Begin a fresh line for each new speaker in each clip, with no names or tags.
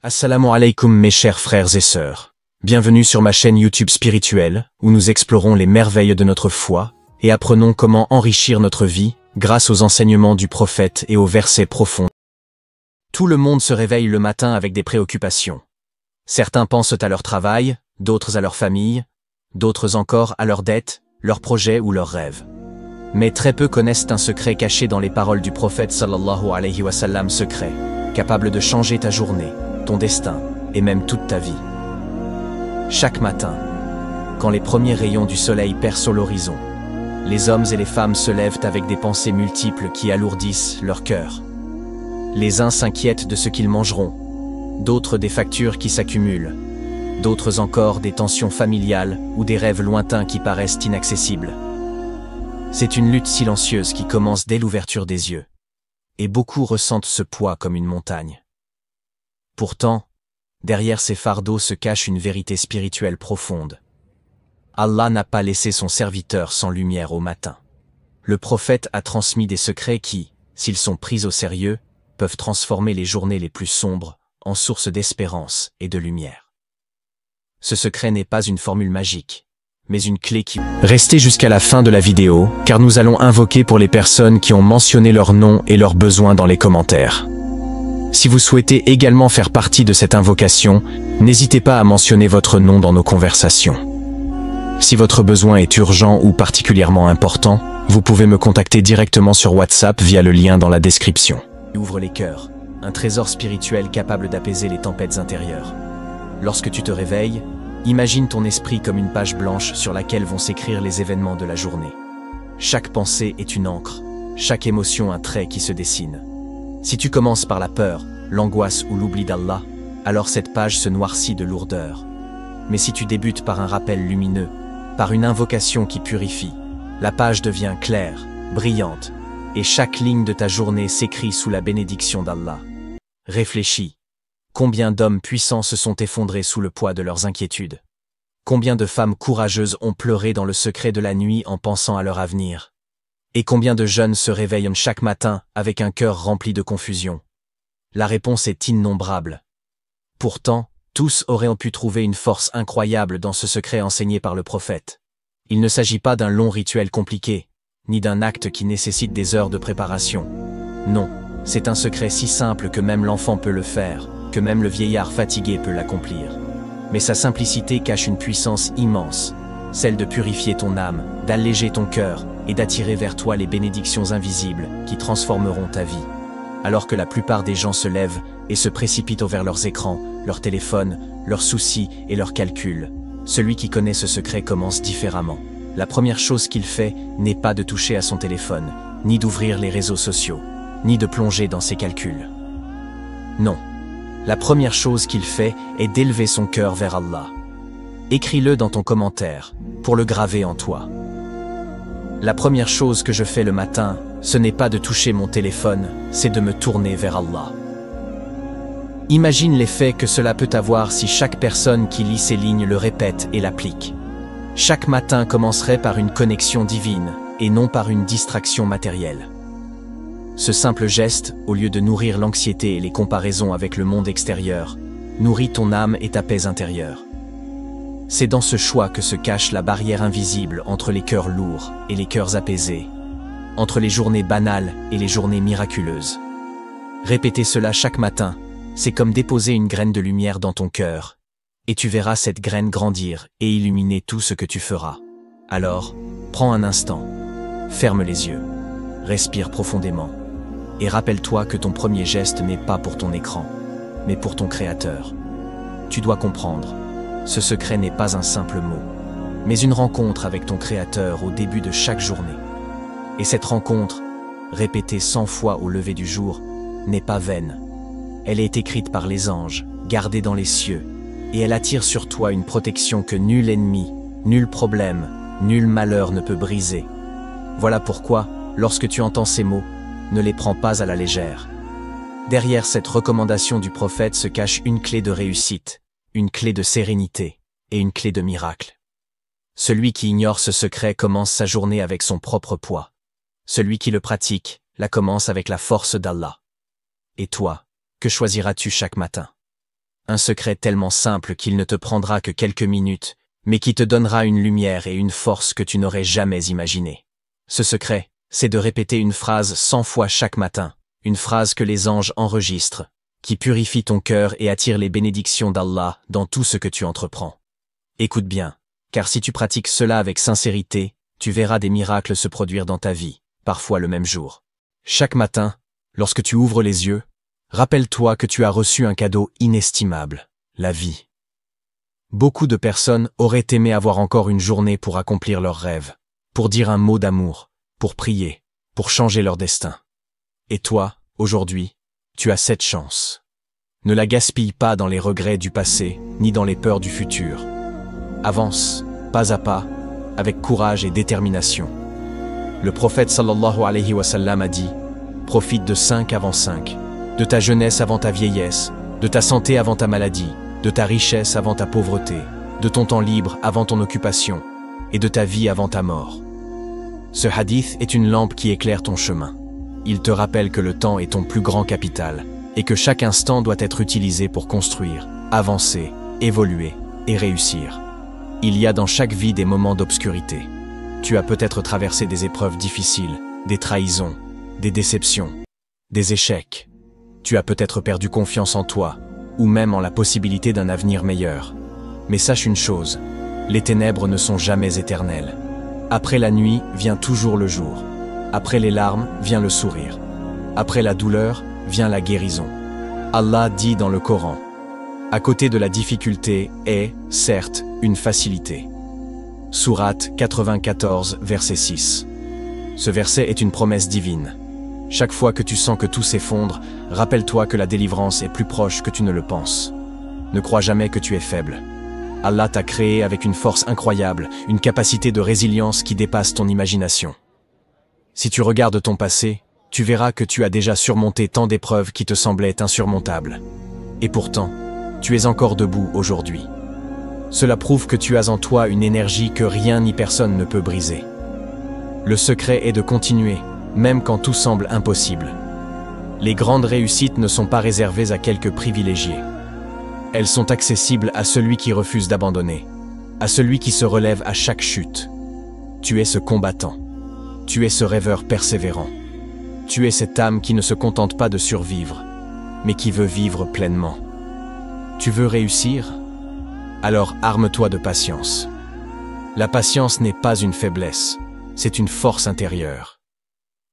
Assalamu alaikum mes chers frères et sœurs. Bienvenue sur ma chaîne YouTube spirituelle, où nous explorons les merveilles de notre foi et apprenons comment enrichir notre vie grâce aux enseignements du prophète et aux versets profonds. Tout le monde se réveille le matin avec des préoccupations. Certains pensent à leur travail, d'autres à leur famille, d'autres encore à leurs dettes, leurs projets ou leurs rêves. Mais très peu connaissent un secret caché dans les paroles du prophète sallallahu alayhi wa sallam, secret, capable de changer ta journée, ton destin, et même toute ta vie. Chaque matin, quand les premiers rayons du soleil percent l'horizon, les hommes et les femmes se lèvent avec des pensées multiples qui alourdissent leur cœur. Les uns s'inquiètent de ce qu'ils mangeront, d'autres des factures qui s'accumulent, d'autres encore des tensions familiales ou des rêves lointains qui paraissent inaccessibles. C'est une lutte silencieuse qui commence dès l'ouverture des yeux, et beaucoup ressentent ce poids comme une montagne. Pourtant, derrière ces fardeaux se cache une vérité spirituelle profonde. Allah n'a pas laissé son serviteur sans lumière au matin. Le prophète a transmis des secrets qui, s'ils sont pris au sérieux, peuvent transformer les journées les plus sombres en source d'espérance et de lumière. Ce secret n'est pas une formule magique, mais une clé qui... Restez jusqu'à la fin de la vidéo, car nous allons invoquer pour les personnes qui ont mentionné leur nom et leurs besoins dans les commentaires. Si vous souhaitez également faire partie de cette invocation, n'hésitez pas à mentionner votre nom dans nos conversations. Si votre besoin est urgent ou particulièrement important, vous pouvez me contacter directement sur WhatsApp via le lien dans la description. Ouvre les cœurs, un trésor spirituel capable d'apaiser les tempêtes intérieures. Lorsque tu te réveilles, imagine ton esprit comme une page blanche sur laquelle vont s'écrire les événements de la journée. Chaque pensée est une encre, chaque émotion un trait qui se dessine. Si tu commences par la peur, l'angoisse ou l'oubli d'Allah, alors cette page se noircit de lourdeur. Mais si tu débutes par un rappel lumineux, par une invocation qui purifie, la page devient claire, brillante, et chaque ligne de ta journée s'écrit sous la bénédiction d'Allah. Réfléchis. Combien d'hommes puissants se sont effondrés sous le poids de leurs inquiétudes? Combien de femmes courageuses ont pleuré dans le secret de la nuit en pensant à leur avenir? Et combien de jeunes se réveillent chaque matin avec un cœur rempli de confusion? La réponse est innombrable. Pourtant, tous auraient pu trouver une force incroyable dans ce secret enseigné par le prophète. Il ne s'agit pas d'un long rituel compliqué, ni d'un acte qui nécessite des heures de préparation. Non, c'est un secret si simple que même l'enfant peut le faire, que même le vieillard fatigué peut l'accomplir. Mais sa simplicité cache une puissance immense, celle de purifier ton âme, d'alléger ton cœur et d'attirer vers toi les bénédictions invisibles qui transformeront ta vie. Alors que la plupart des gens se lèvent et se précipitent vers leurs écrans, leurs téléphones, leurs soucis et leurs calculs, celui qui connaît ce secret commence différemment. La première chose qu'il fait n'est pas de toucher à son téléphone, ni d'ouvrir les réseaux sociaux, ni de plonger dans ses calculs. Non. La première chose qu'il fait est d'élever son cœur vers Allah. Écris-le dans ton commentaire, pour le graver en toi. La première chose que je fais le matin, ce n'est pas de toucher mon téléphone, c'est de me tourner vers Allah. Imagine l'effet que cela peut avoir si chaque personne qui lit ces lignes le répète et l'applique. Chaque matin commencerait par une connexion divine, et non par une distraction matérielle. Ce simple geste, au lieu de nourrir l'anxiété et les comparaisons avec le monde extérieur, nourrit ton âme et ta paix intérieure. C'est dans ce choix que se cache la barrière invisible entre les cœurs lourds et les cœurs apaisés, entre les journées banales et les journées miraculeuses. Répéter cela chaque matin, c'est comme déposer une graine de lumière dans ton cœur, et tu verras cette graine grandir et illuminer tout ce que tu feras. Alors, prends un instant, ferme les yeux, respire profondément, et rappelle-toi que ton premier geste n'est pas pour ton écran, mais pour ton Créateur. Tu dois comprendre. Ce secret n'est pas un simple mot, mais une rencontre avec ton Créateur au début de chaque journée. Et cette rencontre, répétée 100 fois au lever du jour, n'est pas vaine. Elle est écrite par les anges, gardée dans les cieux, et elle attire sur toi une protection que nul ennemi, nul problème, nul malheur ne peut briser. Voilà pourquoi, lorsque tu entends ces mots, ne les prends pas à la légère. Derrière cette recommandation du prophète se cache une clé de réussite, une clé de sérénité et une clé de miracle. Celui qui ignore ce secret commence sa journée avec son propre poids. Celui qui le pratique la commence avec la force d'Allah. Et toi, que choisiras-tu chaque matin? Un secret tellement simple qu'il ne te prendra que quelques minutes, mais qui te donnera une lumière et une force que tu n'aurais jamais imaginées. Ce secret, c'est de répéter une phrase 100 fois chaque matin, une phrase que les anges enregistrent, qui purifie ton cœur et attire les bénédictions d'Allah dans tout ce que tu entreprends. Écoute bien, car si tu pratiques cela avec sincérité, tu verras des miracles se produire dans ta vie, parfois le même jour. Chaque matin, lorsque tu ouvres les yeux, rappelle-toi que tu as reçu un cadeau inestimable, la vie. Beaucoup de personnes auraient aimé avoir encore une journée pour accomplir leurs rêves, pour dire un mot d'amour, pour prier, pour changer leur destin. Et toi, aujourd'hui, tu as cette chance. Ne la gaspille pas dans les regrets du passé, ni dans les peurs du futur. Avance, pas à pas, avec courage et détermination. Le prophète sallallahu alayhi wa sallam a dit « Profite de 5 avant 5, de ta jeunesse avant ta vieillesse, de ta santé avant ta maladie, de ta richesse avant ta pauvreté, de ton temps libre avant ton occupation, et de ta vie avant ta mort. » Ce hadith est une lampe qui éclaire ton chemin. Il te rappelle que le temps est ton plus grand capital, et que chaque instant doit être utilisé pour construire, avancer, évoluer et réussir. Il y a dans chaque vie des moments d'obscurité. Tu as peut-être traversé des épreuves difficiles, des trahisons, des déceptions, des échecs. Tu as peut-être perdu confiance en toi, ou même en la possibilité d'un avenir meilleur. Mais sache une chose, les ténèbres ne sont jamais éternelles. Après la nuit vient toujours le jour. Après les larmes vient le sourire. Après la douleur vient la guérison. Allah dit dans le Coran, à côté de la difficulté est, certes, une facilité. Sourate 94, verset 6. Ce verset est une promesse divine. Chaque fois que tu sens que tout s'effondre, rappelle-toi que la délivrance est plus proche que tu ne le penses. Ne crois jamais que tu es faible. Allah t'a créé avec une force incroyable, une capacité de résilience qui dépasse ton imagination. Si tu regardes ton passé, tu verras que tu as déjà surmonté tant d'épreuves qui te semblaient insurmontables. Et pourtant, tu es encore debout aujourd'hui. Cela prouve que tu as en toi une énergie que rien ni personne ne peut briser. Le secret est de continuer, même quand tout semble impossible. Les grandes réussites ne sont pas réservées à quelques privilégiés. Elles sont accessibles à celui qui refuse d'abandonner, à celui qui se relève à chaque chute. Tu es ce combattant. Tu es ce rêveur persévérant. Tu es cette âme qui ne se contente pas de survivre, mais qui veut vivre pleinement. Tu veux réussir? Alors arme-toi de patience. La patience n'est pas une faiblesse, c'est une force intérieure.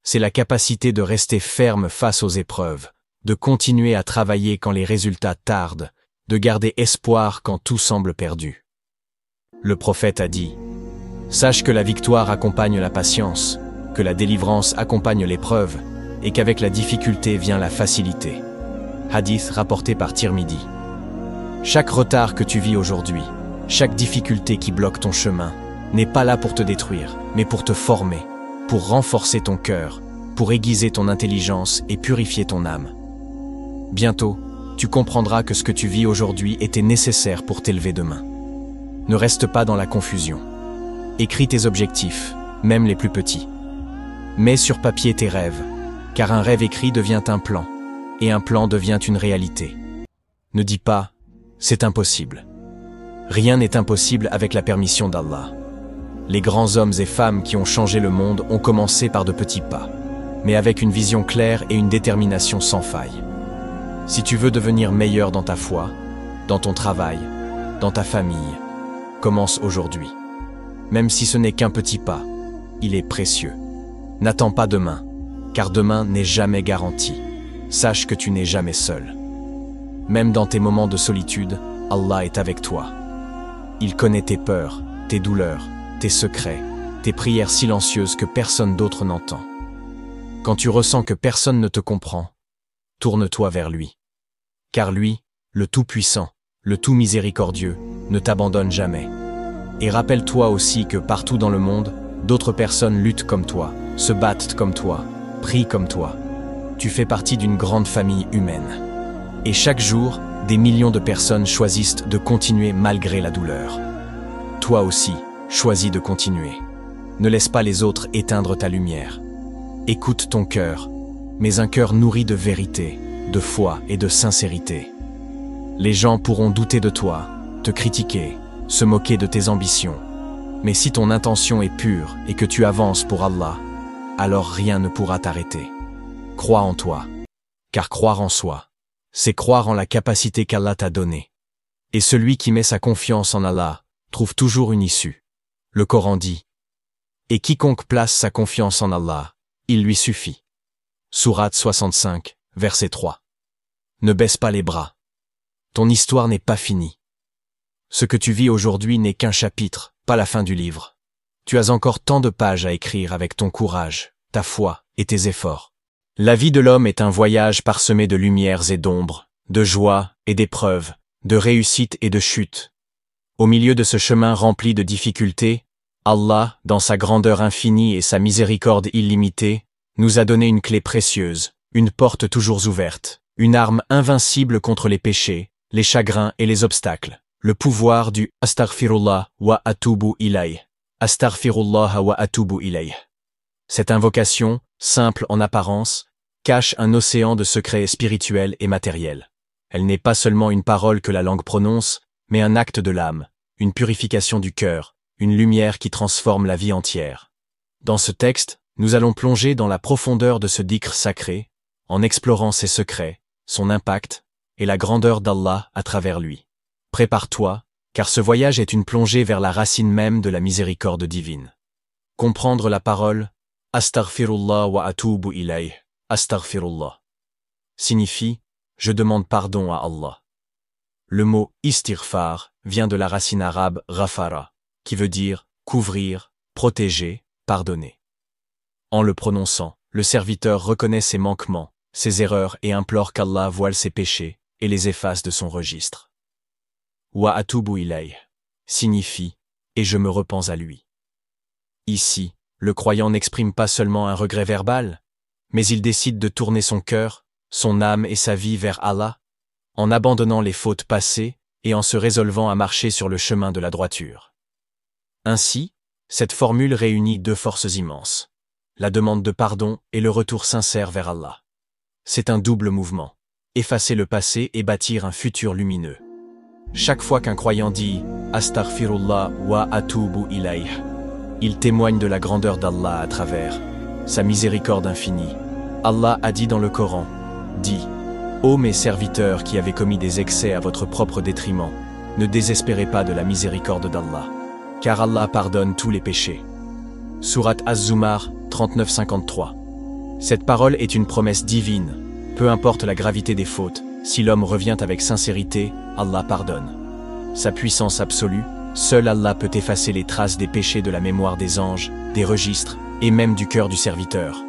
C'est la capacité de rester ferme face aux épreuves, de continuer à travailler quand les résultats tardent, de garder espoir quand tout semble perdu. Le prophète a dit « Sache que la victoire accompagne la patience, que la délivrance accompagne l'épreuve, et qu'avec la difficulté vient la facilité. » Hadith rapporté par Tirmidhi. Chaque retard que tu vis aujourd'hui, chaque difficulté qui bloque ton chemin, n'est pas là pour te détruire, mais pour te former, pour renforcer ton cœur, pour aiguiser ton intelligence et purifier ton âme. Bientôt, tu comprendras que ce que tu vis aujourd'hui était nécessaire pour t'élever demain. Ne reste pas dans la confusion. Écris tes objectifs, même les plus petits. Mets sur papier tes rêves, car un rêve écrit devient un plan, et un plan devient une réalité. Ne dis pas « c'est impossible ». Rien n'est impossible avec la permission d'Allah. Les grands hommes et femmes qui ont changé le monde ont commencé par de petits pas, mais avec une vision claire et une détermination sans faille. Si tu veux devenir meilleur dans ta foi, dans ton travail, dans ta famille, commence aujourd'hui. Même si ce n'est qu'un petit pas, il est précieux. N'attends pas demain, car demain n'est jamais garanti. Sache que tu n'es jamais seul. Même dans tes moments de solitude, Allah est avec toi. Il connaît tes peurs, tes douleurs, tes secrets, tes prières silencieuses que personne d'autre n'entend. Quand tu ressens que personne ne te comprend, tourne-toi vers lui. Car lui, le Tout-Puissant, le Tout-Miséricordieux, ne t'abandonne jamais. Et rappelle-toi aussi que partout dans le monde, d'autres personnes luttent comme toi, se battent comme toi, prient comme toi. Tu fais partie d'une grande famille humaine. Et chaque jour, des millions de personnes choisissent de continuer malgré la douleur. Toi aussi, choisis de continuer. Ne laisse pas les autres éteindre ta lumière. Écoute ton cœur, mais un cœur nourri de vérité, de foi et de sincérité. Les gens pourront douter de toi, te critiquer, se moquer de tes ambitions. Mais si ton intention est pure et que tu avances pour Allah, alors rien ne pourra t'arrêter. Crois en toi. Car croire en soi, c'est croire en la capacité qu'Allah t'a donnée. Et celui qui met sa confiance en Allah trouve toujours une issue. Le Coran dit « Et quiconque place sa confiance en Allah, il lui suffit. » Sourate 65, verset 3. Ne baisse pas les bras. Ton histoire n'est pas finie. Ce que tu vis aujourd'hui n'est qu'un chapitre, pas la fin du livre. Tu as encore tant de pages à écrire avec ton courage, ta foi et tes efforts. La vie de l'homme est un voyage parsemé de lumières et d'ombres, de joies et d'épreuves, de réussites et de chutes. Au milieu de ce chemin rempli de difficultés, Allah, dans sa grandeur infinie et sa miséricorde illimitée, nous a donné une clé précieuse, une porte toujours ouverte, une arme invincible contre les péchés, les chagrins et les obstacles, le pouvoir du « Astaghfirullah wa atubu ilayh ». Astaghfirullah wa atubu ilayh. Cette invocation, simple en apparence, cache un océan de secrets spirituels et matériels. Elle n'est pas seulement une parole que la langue prononce, mais un acte de l'âme, une purification du cœur, une lumière qui transforme la vie entière. Dans ce texte, nous allons plonger dans la profondeur de ce dhikr sacré, en explorant ses secrets, son impact et la grandeur d'Allah à travers lui. Prépare-toi, car ce voyage est une plongée vers la racine même de la miséricorde divine. Comprendre la parole « Astaghfirullah wa atubu ilayh » Astaghfirullah signifie « Je demande pardon à Allah ». Le mot « istighfar » vient de la racine arabe « ghafara » qui veut dire « couvrir, protéger, pardonner ». En le prononçant, le serviteur reconnaît ses manquements, ses erreurs et implore qu'Allah voile ses péchés et les efface de son registre. Wa atubu ilayh signifie « et je me repens à lui ». Ici, le croyant n'exprime pas seulement un regret verbal, mais il décide de tourner son cœur, son âme et sa vie vers Allah, en abandonnant les fautes passées et en se résolvant à marcher sur le chemin de la droiture. Ainsi, cette formule réunit deux forces immenses, la demande de pardon et le retour sincère vers Allah. C'est un double mouvement, effacer le passé et bâtir un futur lumineux. Chaque fois qu'un croyant dit « Astaghfirullah wa atubu ilayh », il témoigne de la grandeur d'Allah à travers sa miséricorde infinie. Allah a dit dans le Coran, dit « Ô mes serviteurs qui avez commis des excès à votre propre détriment, ne désespérez pas de la miséricorde d'Allah, car Allah pardonne tous les péchés. » Sourate Az-Zumar 39-53. Cette parole est une promesse divine. Peu importe la gravité des fautes, si l'homme revient avec sincérité, Allah pardonne. Sa puissance absolue, seul Allah peut effacer les traces des péchés de la mémoire des anges, des registres, et même du cœur du serviteur.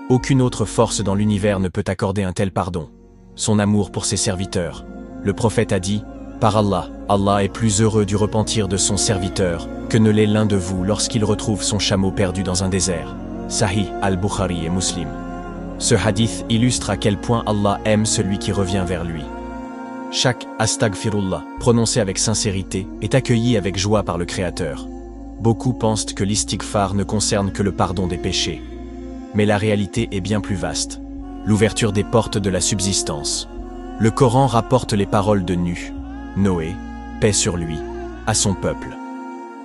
Aucune autre force dans l'univers ne peut accorder un tel pardon. Son amour pour ses serviteurs. Le prophète a dit, « Par Allah, Allah est plus heureux du repentir de son serviteur que ne l'est l'un de vous lorsqu'il retrouve son chameau perdu dans un désert. » Sahih al-Bukhari et Muslim. Ce hadith illustre à quel point Allah aime celui qui revient vers lui. Chaque « Astaghfirullah » prononcé avec sincérité est accueilli avec joie par le Créateur. Beaucoup pensent que l'istighfar ne concerne que le pardon des péchés. Mais la réalité est bien plus vaste. L'ouverture des portes de la subsistance. Le Coran rapporte les paroles de Nuh, Noé, paix sur lui, à son peuple.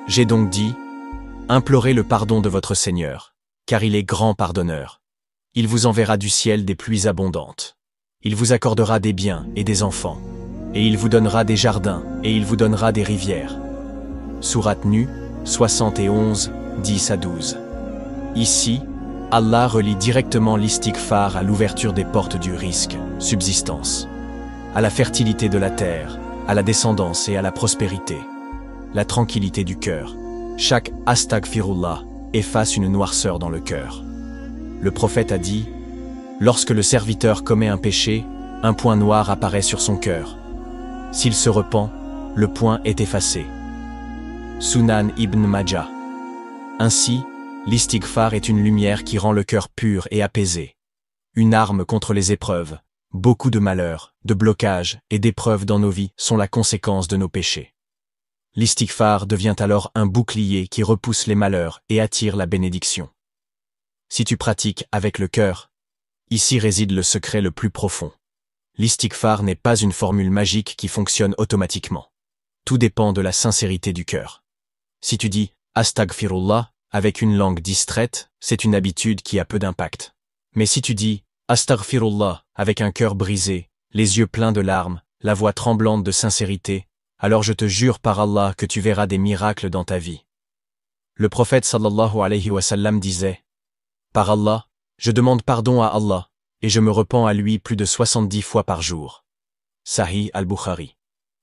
J'ai donc dit, implorez le pardon de votre Seigneur, car il est grand pardonneur. Il vous enverra du ciel des pluies abondantes. Il vous accordera des biens et des enfants. Et il vous donnera des jardins, et il vous donnera des rivières. Sourate Nuh, 71, 10-12. Ici, Allah relie directement l'istighfar à l'ouverture des portes du risque, subsistance, à la fertilité de la terre, à la descendance et à la prospérité, la tranquillité du cœur. Chaque astaghfirullah efface une noirceur dans le cœur. Le prophète a dit, lorsque le serviteur commet un péché, un point noir apparaît sur son cœur. S'il se repent, le point est effacé. Sunan ibn Majah. Ainsi, l'istighfar est une lumière qui rend le cœur pur et apaisé. Une arme contre les épreuves. Beaucoup de malheurs, de blocages et d'épreuves dans nos vies sont la conséquence de nos péchés. L'istighfar devient alors un bouclier qui repousse les malheurs et attire la bénédiction. Si tu pratiques avec le cœur, ici réside le secret le plus profond. L'istighfar n'est pas une formule magique qui fonctionne automatiquement. Tout dépend de la sincérité du cœur. Si tu dis « Astaghfirullah » avec une langue distraite, c'est une habitude qui a peu d'impact. Mais si tu dis « Astaghfirullah » avec un cœur brisé, les yeux pleins de larmes, la voix tremblante de sincérité, alors je te jure par Allah que tu verras des miracles dans ta vie. Le prophète sallallahu alayhi wa sallam disait « Par Allah, je demande pardon à Allah, et je me repens à lui plus de 70 fois par jour. » Sahih al-Bukhari.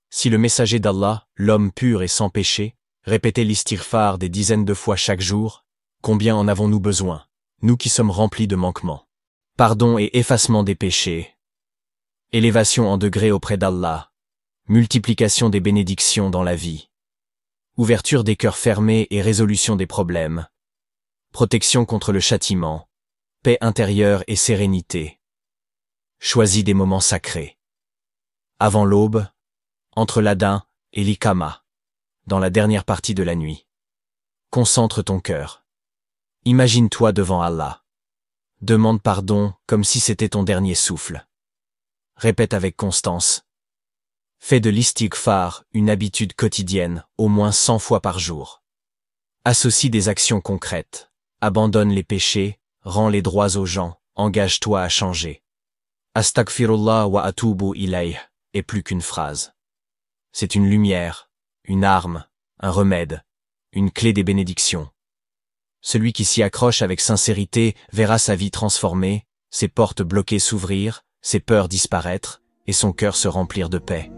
Si le messager d'Allah, l'homme pur et sans péché, répétait l'istighfar des dizaines de fois chaque jour, combien en avons-nous besoin, nous qui sommes remplis de manquements? Pardon et effacement des péchés. Élévation en degrés auprès d'Allah. Multiplication des bénédictions dans la vie. Ouverture des cœurs fermés et résolution des problèmes. Protection contre le châtiment. Paix intérieure et sérénité. Choisis des moments sacrés. Avant l'aube, entre l'Adhan et l'Iqama, dans la dernière partie de la nuit. Concentre ton cœur. Imagine-toi devant Allah. Demande pardon comme si c'était ton dernier souffle. Répète avec constance. Fais de l'istighfar une habitude quotidienne, au moins 100 fois par jour. Associe des actions concrètes. Abandonne les péchés, rends les droits aux gens, engage-toi à changer. Astaghfirullah wa atubu ilayh est plus qu'une phrase. C'est une lumière, une arme, un remède, une clé des bénédictions. Celui qui s'y accroche avec sincérité verra sa vie transformée, ses portes bloquées s'ouvrir, ses peurs disparaître, et son cœur se remplir de paix.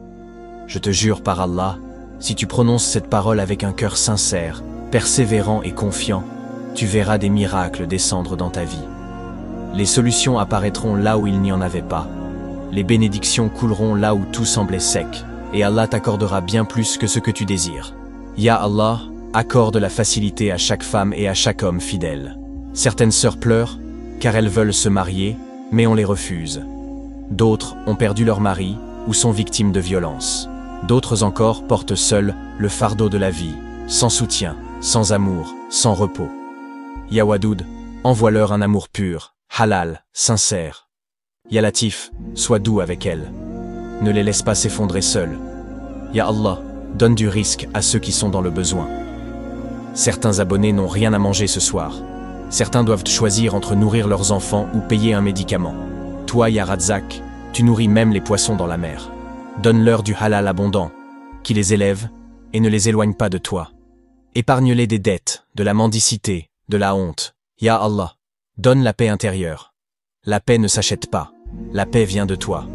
Je te jure par Allah, si tu prononces cette parole avec un cœur sincère, persévérant et confiant, tu verras des miracles descendre dans ta vie. Les solutions apparaîtront là où il n'y en avait pas. Les bénédictions couleront là où tout semblait sec, et Allah t'accordera bien plus que ce que tu désires. Ya Allah, accorde la facilité à chaque femme et à chaque homme fidèle. Certaines sœurs pleurent, car elles veulent se marier, mais on les refuse. D'autres ont perdu leur mari, ou sont victimes de violences. D'autres encore portent seuls le fardeau de la vie, sans soutien, sans amour, sans repos. Ya Wadoud, envoie-leur un amour pur, halal, sincère. Ya Latif, sois doux avec elles. Ne les laisse pas s'effondrer seuls. Ya Allah, donne du risque à ceux qui sont dans le besoin. Certains abonnés n'ont rien à manger ce soir. Certains doivent choisir entre nourrir leurs enfants ou payer un médicament. Toi, Ya Razzaq, tu nourris même les poissons dans la mer. Donne-leur du halal abondant, qui les élève et ne les éloigne pas de toi. Épargne-les des dettes, de la mendicité, de la honte. Ya Allah, donne la paix intérieure. La paix ne s'achète pas, la paix vient de toi.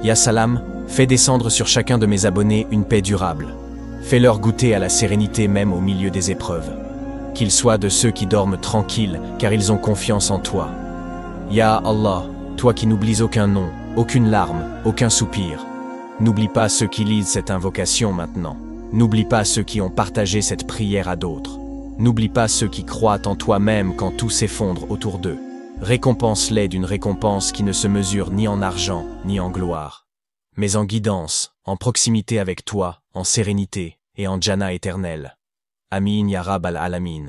Ya Salam, fais descendre sur chacun de mes abonnés une paix durable. Fais-leur goûter à la sérénité même au milieu des épreuves. Qu'ils soient de ceux qui dorment tranquilles, car ils ont confiance en toi. Ya Allah, toi qui n'oublies aucun nom, aucune larme, aucun soupir. N'oublie pas ceux qui lisent cette invocation maintenant. N'oublie pas ceux qui ont partagé cette prière à d'autres. N'oublie pas ceux qui croient en toi-même quand tout s'effondre autour d'eux. Récompense-les d'une récompense qui ne se mesure ni en argent, ni en gloire, mais en guidance, en proximité avec toi, en sérénité et en Jannah éternelle. Amin ya Rabbal Alamin.